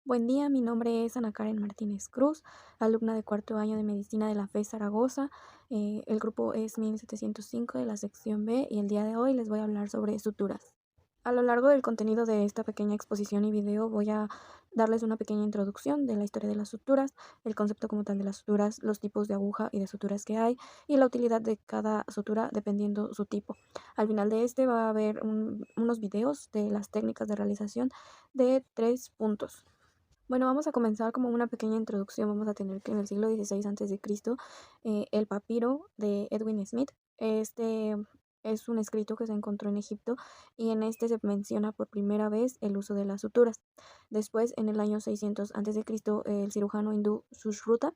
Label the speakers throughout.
Speaker 1: Buen día, mi nombre es Ana Karen Martínez Cruz, alumna de cuarto año de Medicina de la FES Zaragoza. El grupo es 1705 de la sección B y el día de hoy les voy a hablar sobre suturas. A lo largo del contenido de esta pequeña exposición y video voy a darles una pequeña introducción de la historia de las suturas, el concepto como tal de las suturas, los tipos de aguja y de suturas que hay y la utilidad de cada sutura dependiendo su tipo. Al final de este va a haber unos videos de las técnicas de realización de 3 puntos. Bueno, vamos a comenzar como una pequeña introducción. Vamos a tener que en el siglo XVI a.C., el papiro de Edwin Smith. Este es un escrito que se encontró en Egipto y en este se menciona por primera vez el uso de las suturas. Después, en el año 600 a.C., el cirujano hindú Sushruta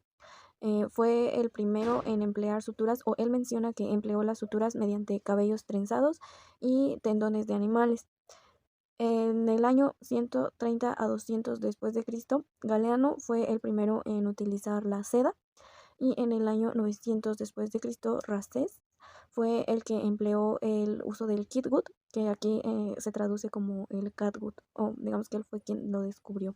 Speaker 1: fue el primero en emplear suturas, o él menciona que empleó las suturas mediante cabellos trenzados y tendones de animales. En el año 130 a 200 después de Cristo, Galeano fue el primero en utilizar la seda y en el año 900 después de Cristo, Rastés fue el que empleó el uso del kitgut, que aquí se traduce como el catgut, o digamos que él fue quien lo descubrió.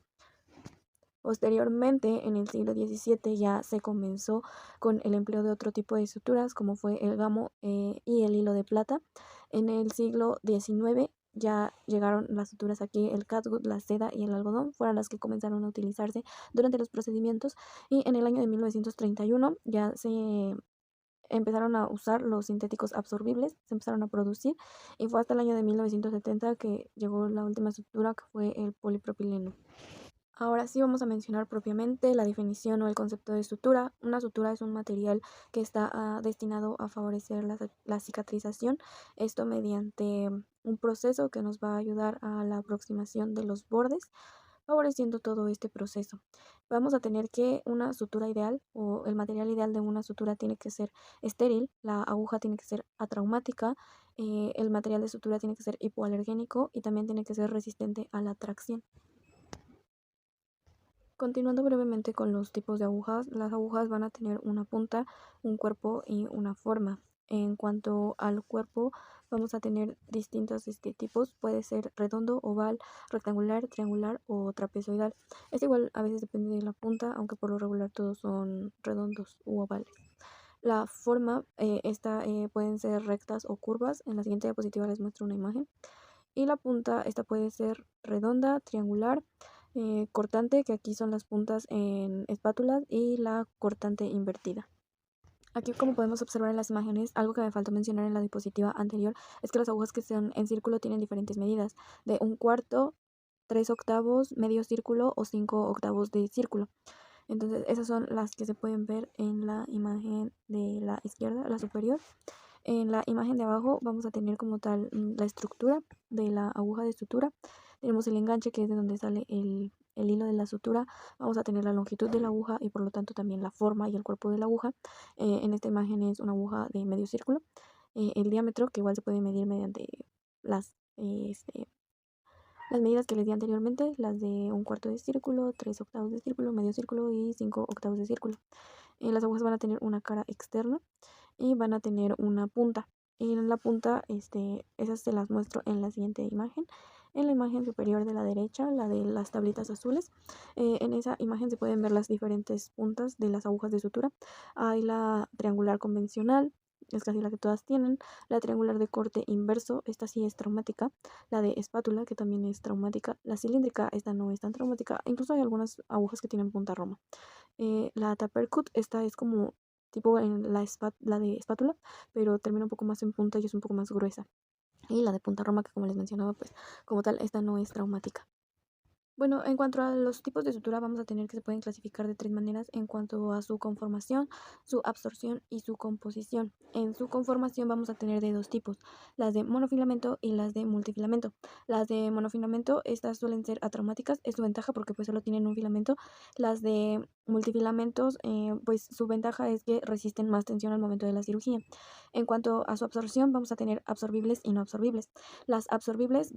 Speaker 1: Posteriormente, en el siglo XVII ya se comenzó con el empleo de otro tipo de suturas, como fue el gamo y el hilo de plata. En el siglo XIX ya llegaron las suturas aquí, el catgut, la seda y el algodón, fueron las que comenzaron a utilizarse durante los procedimientos. Y en el año de 1931 ya se empezaron a usar los sintéticos absorbibles, se empezaron a producir, y fue hasta el año de 1970 que llegó la última sutura, que fue el polipropileno. Ahora sí vamos a mencionar propiamente la definición o el concepto de sutura. Una sutura es un material que está destinado a favorecer la cicatrización, esto mediante un proceso que nos va a ayudar a la aproximación de los bordes, favoreciendo todo este proceso. Vamos a tener que una sutura ideal, o el material ideal de una sutura, tiene que ser estéril, la aguja tiene que ser atraumática, el material de sutura tiene que ser hipoalergénico y también tiene que ser resistente a la tracción. Continuando brevemente con los tipos de agujas, las agujas van a tener una punta, un cuerpo y una forma. En cuanto al cuerpo, vamos a tener distintos tipos, puede ser redondo, oval, rectangular, triangular o trapezoidal. Es igual, a veces depende de la punta, aunque por lo regular todos son redondos u ovales. La forma, pueden ser rectas o curvas. En la siguiente diapositiva les muestro una imagen. Y la punta, esta puede ser redonda, triangular, cortante, que aquí son las puntas en espátulas, y la cortante invertida. Aquí, como podemos observar en las imágenes, algo que me faltó mencionar en la diapositiva anterior es que las agujas que son en círculo tienen diferentes medidas, de 1/4, 3/8, medio círculo o 5/8 de círculo. Entonces, esas son las que se pueden ver en la imagen de la izquierda, la superior. En la imagen de abajo vamos a tener como tal la estructura de la aguja de sutura. Tenemos el enganche, que es de donde sale el hilo de la sutura. Vamos a tener la longitud de la aguja y por lo tanto también la forma y el cuerpo de la aguja. En esta imagen es una aguja de medio círculo. El diámetro, que igual se puede medir mediante las, las medidas que les di anteriormente, las de 1/4 de círculo, 3/8 de círculo, medio círculo y 5/8 de círculo. Las agujas van a tener una cara externa y van a tener una punta. En la punta, esas se las muestro en la siguiente imagen. En la imagen superior de la derecha, la de las tablitas azules, en esa imagen se pueden ver las diferentes puntas de las agujas de sutura. Hay la triangular convencional, es casi la que todas tienen, la triangular de corte inverso, esta sí es traumática, la de espátula, que también es traumática, la cilíndrica, esta no es tan traumática, incluso hay algunas agujas que tienen punta roma. La Taper Cut, esta es como tipo en la de espátula, pero termina un poco más en punta y es un poco más gruesa. Y la de punta roma, que como les mencionaba, pues como tal, esta no es traumática. Bueno, en cuanto a los tipos de sutura, vamos a tener que se pueden clasificar de 3 maneras en cuanto a su conformación, su absorción y su composición. En su conformación vamos a tener de 2 tipos, las de monofilamento y las de multifilamento. Las de monofilamento, estas suelen ser atraumáticas, es su ventaja porque pues solo tienen un filamento. Las de multifilamentos, pues su ventaja es que resisten más tensión al momento de la cirugía. En cuanto a su absorción, vamos a tener absorbibles y no absorbibles. Las absorbibles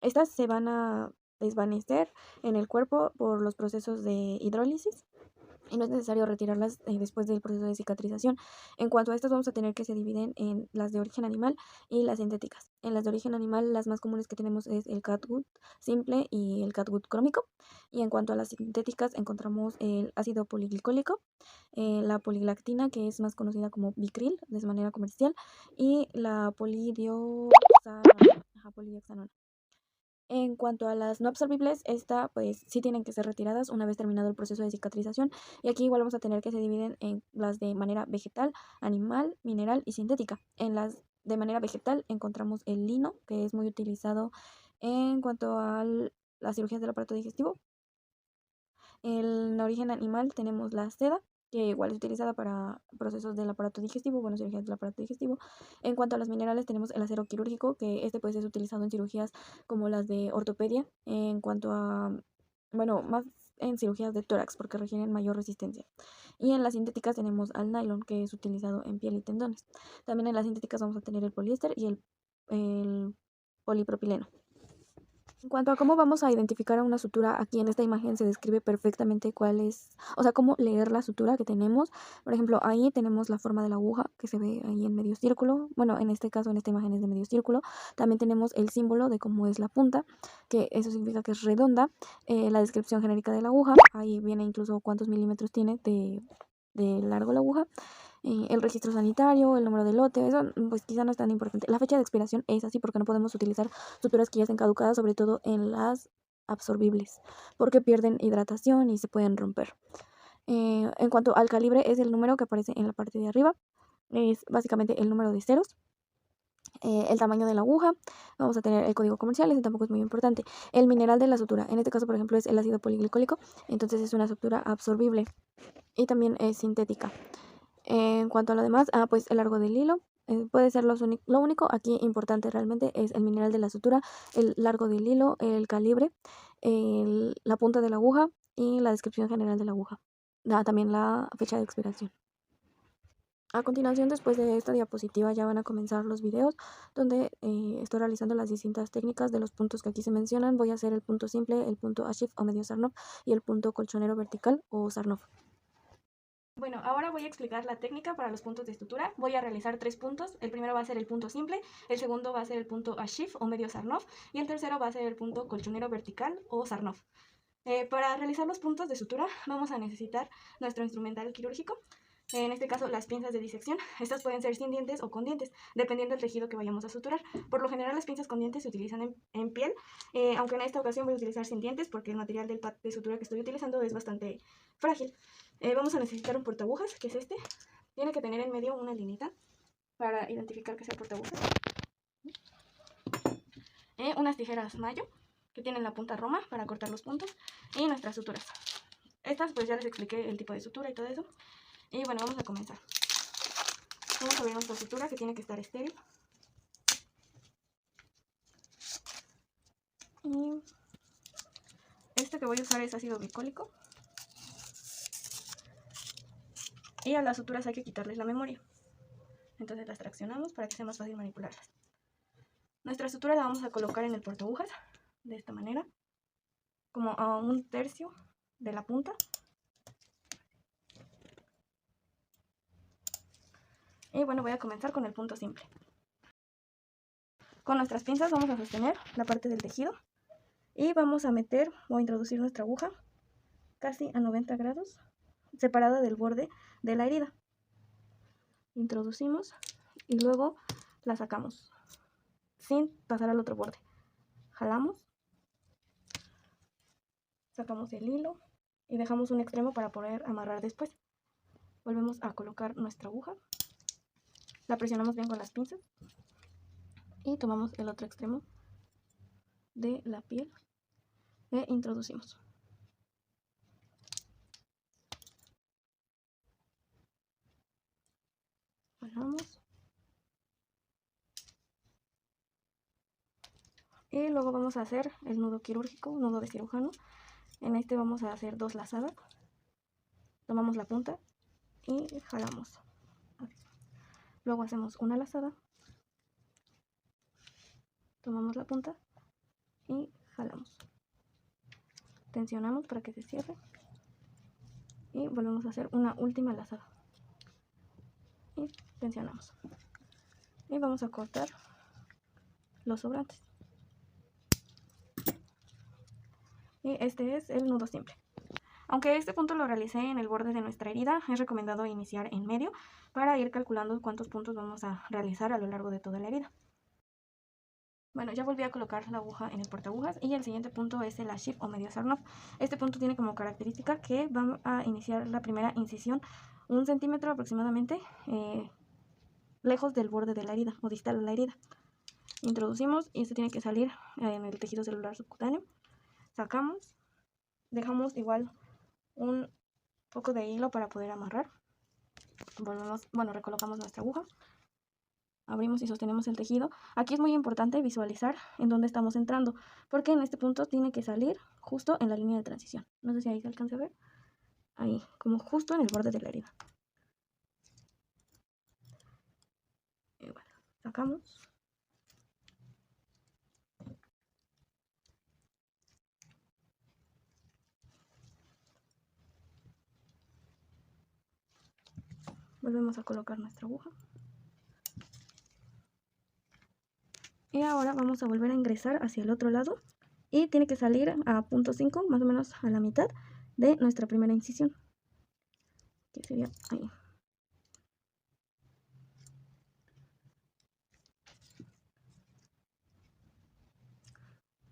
Speaker 1: estas se van a desvanecer en el cuerpo por los procesos de hidrólisis. y no es necesario retirarlas después del proceso de cicatrización. En cuanto a estas, vamos a tener que se dividen en las de origen animal y las sintéticas. En las de origen animal, las más comunes que tenemos es el catgut simple y el catgut crómico. Y en cuanto a las sintéticas, encontramos el ácido poliglicólico, la poliglactina, que es más conocida como Bicril de manera comercial, y la polidioxanona. En cuanto a las no absorbibles, esta pues sí tienen que ser retiradas una vez terminado el proceso de cicatrización, y aquí igual vamos a tener que se dividen en las de manera vegetal, animal, mineral y sintética. En las de manera vegetal encontramos el lino, que es muy utilizado en cuanto a las cirugías del aparato digestivo. En origen animal tenemos la seda, que igual es utilizada para procesos del aparato digestivo, bueno, cirugías del aparato digestivo. En cuanto a los minerales tenemos el acero quirúrgico, que este pues es utilizado en cirugías como las de ortopedia, en cuanto a, bueno, más en cirugías de tórax porque requieren mayor resistencia. Y en las sintéticas tenemos al nylon, que es utilizado en piel y tendones. También en las sintéticas vamos a tener el poliéster y el polipropileno. En cuanto a cómo vamos a identificar a una sutura, aquí en esta imagen se describe perfectamente cuál es, o sea, cómo leer la sutura que tenemos. Por ejemplo, ahí tenemos la forma de la aguja que se ve ahí en medio círculo. Bueno, en este caso, en esta imagen es de medio círculo. También tenemos el símbolo de cómo es la punta, que eso significa que es redonda. La descripción genérica de la aguja, ahí viene incluso cuántos milímetros tiene de largo la aguja. El registro sanitario, el número de lote, eso pues quizá no es tan importante. La fecha de expiración es así porque no podemos utilizar suturas que ya estén caducadas, sobre todo en las absorbibles, porque pierden hidratación y se pueden romper. En cuanto al calibre, es el número que aparece en la parte de arriba, es básicamente el número de ceros. El tamaño de la aguja, vamos a tener el código comercial, ese tampoco es muy importante. El mineral de la sutura, en este caso por ejemplo es el ácido poliglicólico, entonces es una sutura absorbible y también es sintética. En cuanto a lo demás, pues el largo del hilo. Puede ser lo único aquí importante realmente es el mineral de la sutura, el largo del hilo, el calibre, la punta de la aguja y la descripción general de la aguja. También la fecha de expiración. A continuación, después de esta diapositiva, ya van a comenzar los videos donde estoy realizando las distintas técnicas de los puntos que aquí se mencionan. Voy a hacer el punto simple, el punto Ashif o medio Sarnoff y el punto colchonero vertical o Sarnoff. Bueno, ahora voy a explicar la técnica para los puntos de sutura. Voy a realizar 3 puntos. El primero va a ser el punto simple, el segundo va a ser el punto Ashif o medio Sarnoff y el tercero va a ser el punto colchonero vertical o Sarnoff. Para realizar los puntos de sutura vamos a necesitar nuestro instrumental quirúrgico. En este caso, las pinzas de disección. Estas pueden ser sin dientes o con dientes, dependiendo del tejido que vayamos a suturar. Por lo general, las pinzas con dientes se utilizan en piel, aunque en esta ocasión voy a utilizar sin dientes porque el material del pad de sutura que estoy utilizando es bastante frágil. Vamos a necesitar un portagujas, que es este. Tiene que tener en medio una linita para identificar que sea portagujas. Unas tijeras mayo, que tienen la punta roma para cortar los puntos, y nuestras suturas. Estas pues ya les expliqué el tipo de sutura y todo eso. Y bueno, vamos a comenzar. Vamos a abrir nuestra sutura que tiene que estar estéril. Y este que voy a usar es ácido glicólico. Y a las suturas hay que quitarles la memoria. Entonces las traccionamos para que sea más fácil manipularlas. Nuestra sutura la vamos a colocar en el portagujas de esta manera, como a 1/3 de la punta. Y bueno, voy a comenzar con el punto simple. Con nuestras pinzas vamos a sostener la parte del tejido y vamos a meter o introducir nuestra aguja casi a 90 grados, separada del borde de la herida. Introducimos y luego la sacamos sin pasar al otro borde. Jalamos, sacamos el hilo y dejamos un extremo para poder amarrar después. Volvemos a colocar nuestra aguja, la presionamos bien con las pinzas y tomamos el otro extremo de la piel e introducimos. Jalamos y luego vamos a hacer el nudo quirúrgico, nudo de cirujano. En este vamos a hacer 2 lazadas. Tomamos la punta y jalamos. Luego hacemos una lazada, tomamos la punta y jalamos. Tensionamos para que se cierre y volvemos a hacer una última lazada y tensionamos y vamos a cortar los sobrantes. Y este es el nudo simple. Aunque este punto lo realicé en el borde de nuestra herida, es recomendado iniciar en medio para ir calculando cuántos puntos vamos a realizar a lo largo de toda la herida. Bueno, ya volví a colocar la aguja en el portagujas y el siguiente punto es el Ashif o medio Sarnoff. Este punto tiene como característica que vamos a iniciar la primera incisión 1 centímetro aproximadamente lejos del borde de la herida o distal a la herida. Introducimos y esto tiene que salir en el tejido celular subcutáneo. Sacamos, dejamos igual un poco de hilo para poder amarrar. Recolocamos nuestra aguja. Abrimos y sostenemos el tejido. Aquí es muy importante visualizar en dónde estamos entrando, porque en este punto tiene que salir justo en la línea de transición. No sé si ahí se alcanza a ver. Ahí, como justo en el borde de la herida. Y bueno, sacamos. Volvemos a colocar nuestra aguja. Y ahora vamos a volver a ingresar hacia el otro lado. Y tiene que salir a punto 5, más o menos a la mitad de nuestra primera incisión. Que sería ahí.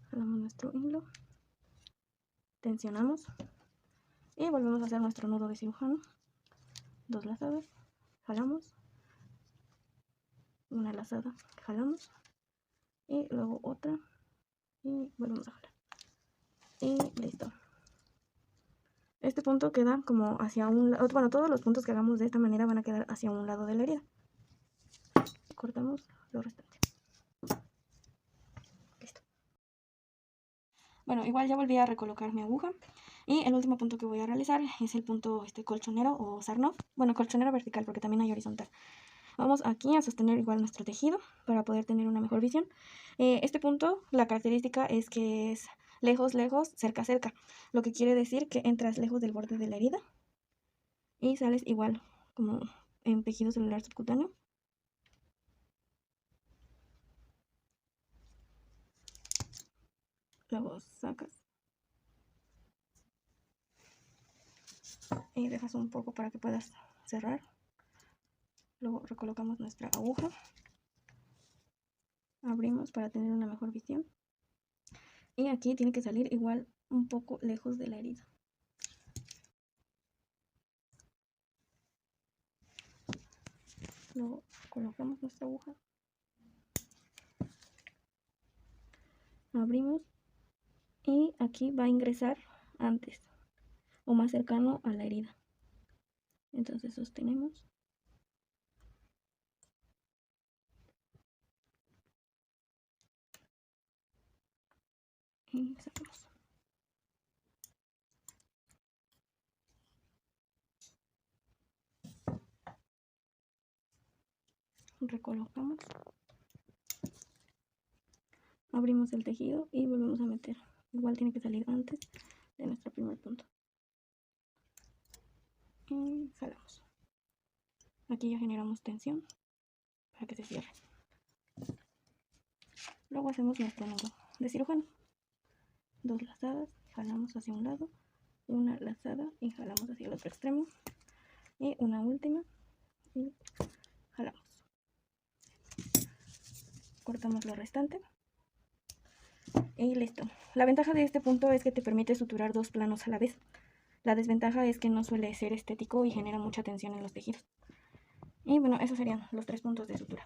Speaker 1: Jalamos nuestro hilo. Tensionamos. Y volvemos a hacer nuestro nudo de cirujano. 2 lazadas. Jalamos. Una lazada. Jalamos. Y luego otra. Y volvemos a jalar. Y listo. Este punto queda como hacia un lado. Bueno, todos los puntos que hagamos de esta manera van a quedar hacia un lado de la herida. Cortamos lo restante. Listo. Bueno, igual ya volví a recolocar mi aguja. Y el último punto que voy a realizar es el punto colchonero o Sarnoff. Bueno, colchonero vertical porque también hay horizontal. Vamos aquí a sostener igual nuestro tejido para poder tener una mejor visión. Este punto, la característica es que es lejos, lejos, cerca, cerca. Lo que quiere decir que entras lejos del borde de la herida y sales igual como en tejido celular subcutáneo. Luego sacas y dejas un poco para que puedas cerrar. Luego recolocamos nuestra aguja. Abrimos para tener una mejor visión. Y aquí tiene que salir igual un poco lejos de la herida. Luego colocamos nuestra aguja. Abrimos y aquí va a ingresar antes o más cercano a la herida. Entonces sostenemos. Y sacamos. Recolocamos. Abrimos el tejido y volvemos a meter. Igual tiene que salir antes de nuestro primer punto. Y jalamos. Aquí ya generamos tensión para que se cierre. Luego hacemos nuestro nudo de cirujano. 2 lazadas, jalamos hacia un lado, una lazada y jalamos hacia el otro extremo. Y una última y jalamos. Cortamos lo restante. Y listo. La ventaja de este punto es que te permite suturar 2 planos a la vez. La desventaja es que no suele ser estético y genera mucha tensión en los tejidos. Y bueno, esos serían los 3 puntos de sutura.